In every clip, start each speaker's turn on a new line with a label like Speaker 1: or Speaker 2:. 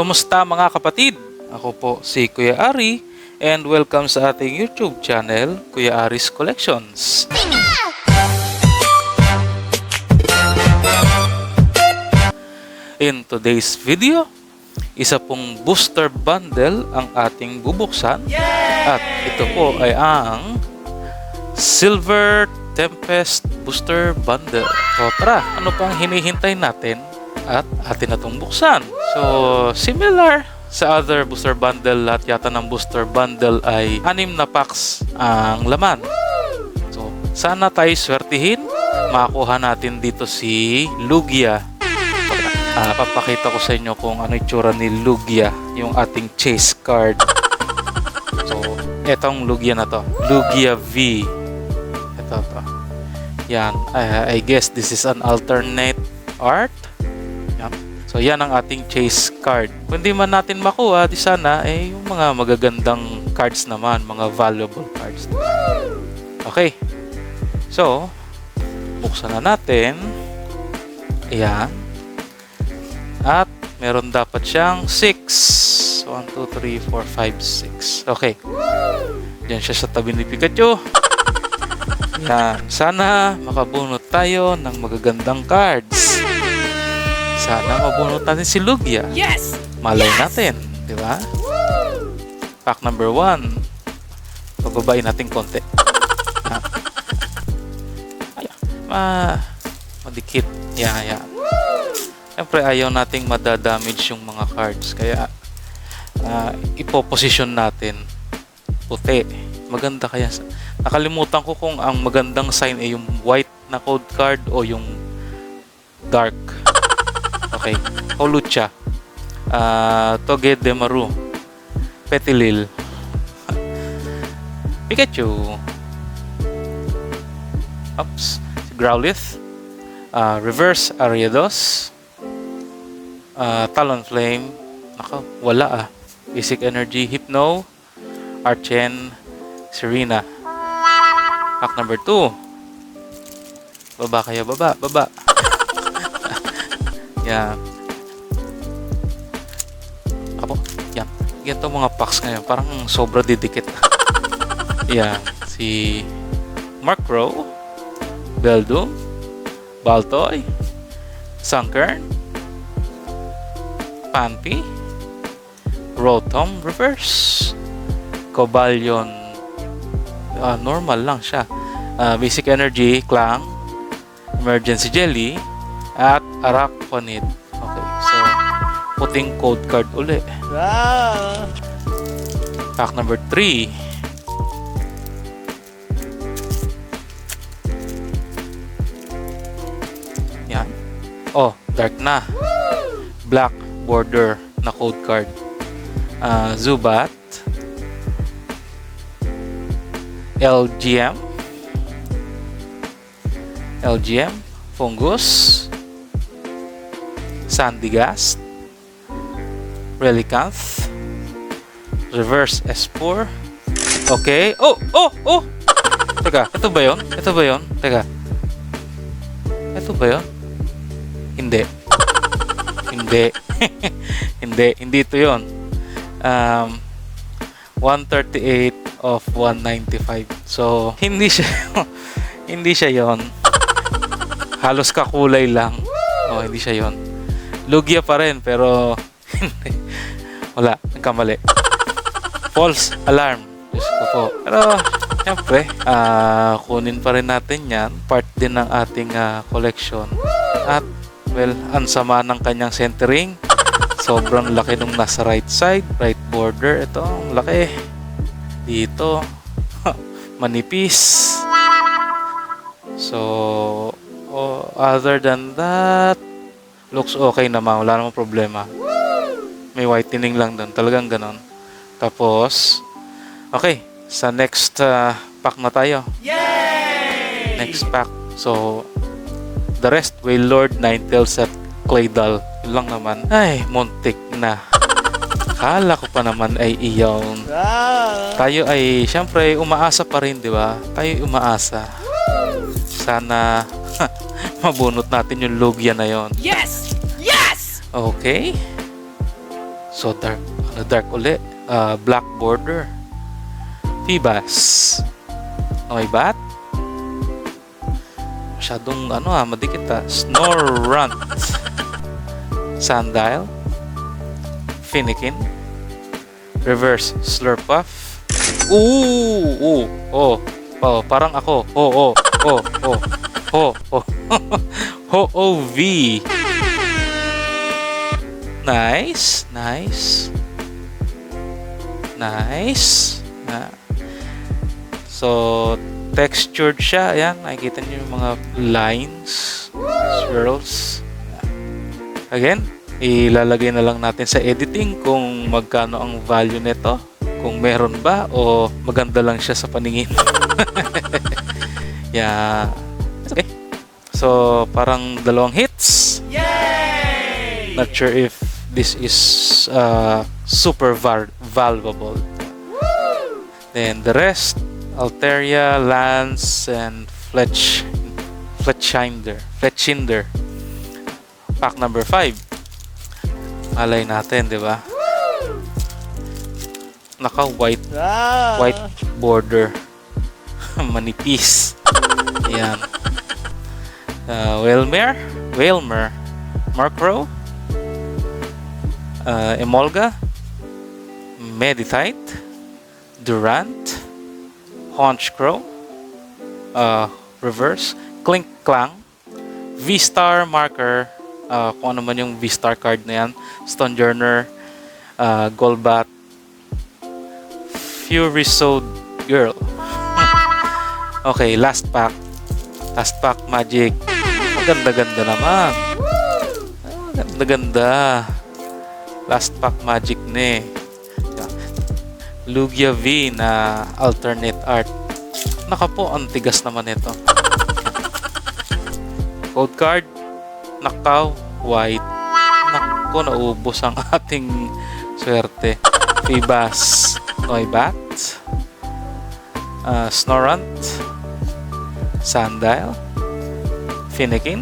Speaker 1: Kumusta mga kapatid? Ako po si Kuya Ari and welcome sa ating YouTube channel, Kuya Ari's Collections. In today's video, isa pong booster bundle ang ating bubuksan. At ito po ay ang Silver Tempest Booster Bundle. So tara, ano pang hinihintay natin at atin na itong buksan. So similar sa other booster bundle, lahat yata ng booster bundle ay 6 na packs ang laman. So sana tayo swertihin, makakuha natin dito si Lugia. Papakita ko sa inyo kung ano itsura ni Lugia, yung ating chase card. So etong Lugia na to, Lugia V. Ito to. Yan, I guess this is an alternate art. Yan. So yan ang ating chase card. Kung di man natin makuha, di sana yung mga magagandang cards naman, mga valuable cards. Okay. So, buksan na natin. Ayan. At meron dapat siyang 6. 1, 2, 3, 4, 5, 6. Okay. Diyan siya sa tabi ni Pikachu. Yan. Sana makabunot tayo ng magagandang cards. Sana mabunot natin si Lugia.
Speaker 2: Yes!
Speaker 1: Malay natin, di ba? Pack number 1. Pababain natin konti. Madikit. Yan. Siyempre ayaw nating madadamage yung mga cards. Kaya ipoposition natin puti. Maganda kaya. Nakalimutan ko kung ang magandang sign ay yung white na code card o yung dark. Okay. Holucha. Togedemaru. Petilil. Pikachu. Oops. Growlithe. Reverse Ariados. Talonflame. Naka, wala Basic Energy. Hypno. Archen. Serena. Pack number 2. Baba kaya, baba. Yan. Apo, yan. Ganito mga packs ngayon. Parang sobra didikit. Yan. Si Markrow, Beldum, Baltoy, Sunkern, Panty, Rotom Reverse, Cobalion. Normal lang siya. Basic Energy, Clang, Emergency Jelly, at Araquanid. Okay, so puting code card uli. Pack number 3. Yan. Oh, dark na. Black border na code card. Zubat, LGM, Fungus, Sandygast, Relicanth, Reverse Espor. Okay. Oh! Teka, ito ba yun? Teka. Ito ba yun? Hindi. Hindi ito yun. 138 of 195. So, hindi siya yon. Halos kakulay lang. Hindi siya yon. Lugia pa rin, pero hindi. Wala, nagkamali. False alarm. Diyos ko po. Pero, siyempre, kunin pa rin natin yan. Part din ng ating collection. At, well, ang sama ng kanyang centering. Sobrang laki nung nasa right side, right border. Ito, ang laki. Dito, manipis. So, other than that, looks okay naman. Wala namang problema. May whitening lang doon. Talagang ganon. Tapos, okay. Sa next pack na tayo.
Speaker 2: Yay!
Speaker 1: Next pack. So, the rest, Wailord, Ninetales at Claydol. Yun lang naman. Ay, muntik na. Akala ko pa naman ay iyon. Tayo ay, syempre, umaasa pa rin, di ba? Tayo umaasa. Sana mabunot natin yung Lugia na yon.
Speaker 2: Yes!
Speaker 1: Okay. So dark. Ano dark uli? Black border. Feebas. Okay, bat? Masyadong madikit Snorunt. Sandile. Finikin. Reverse Slurpuff. Ooh! Parang ako. Ho-O-V. Nice. So, textured siya. Ayan, nakikita niyo yung mga lines, swirls. Again, ilalagay na lang natin sa editing kung magkano ang value nito. Kung meron ba o maganda lang siya sa paningin. Yeah. Okay. So, parang 2 hits.
Speaker 2: Yay!
Speaker 1: Not sure if this is super valuable. Then the rest, Altaria, Lance, and Fletchinder. Pack number 5. Malay natin, di ba? White border. Manipis. Ayan. Whalmer, Murkrow, Emolga, Meditite, Durant, Honchkrow, Reverse, Klinklang, V-Star Marker, kung ano man yung V-Star card na yan, Stonjourner, Golbat, Furisode Girl. Okay, last pack Magic. Maganda-ganda naman. Maganda-ganda. Last pack Magic na Lugia V na alternate art. Naka po, ang tigas naman ito. Code card, Nakaw, White. Naku, naubos ang ating swerte. Feebas, Noibat, Snorunt, Sandile, Finikin,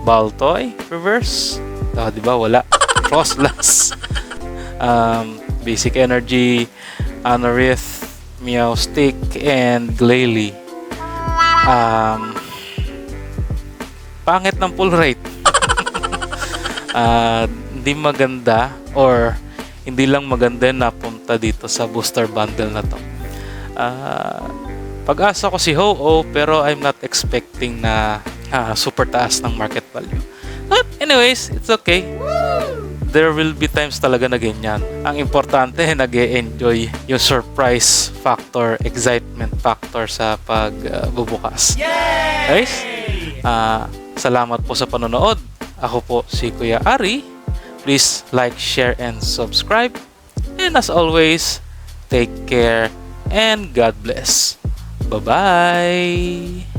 Speaker 1: Baltoy, Reverse. Diba? Wala. Frostlass. Basic Energy, Anorith, Meowstic, and Glalie. Pangit ng pull rate. Hindi maganda or hindi lang maganda na punta dito sa booster bundle na to. Pag-asa ko si Ho-Oh pero I'm not expecting na super taas ng market value. But anyways, it's okay. There will be times talaga na ganyan. Ang importante, nag-e-enjoy yung surprise factor, excitement factor sa pagbubukas. Guys, salamat po sa panonood. Ako po si Kuya Ari. Please like, share, and subscribe. And as always, take care and God bless. Bye-bye!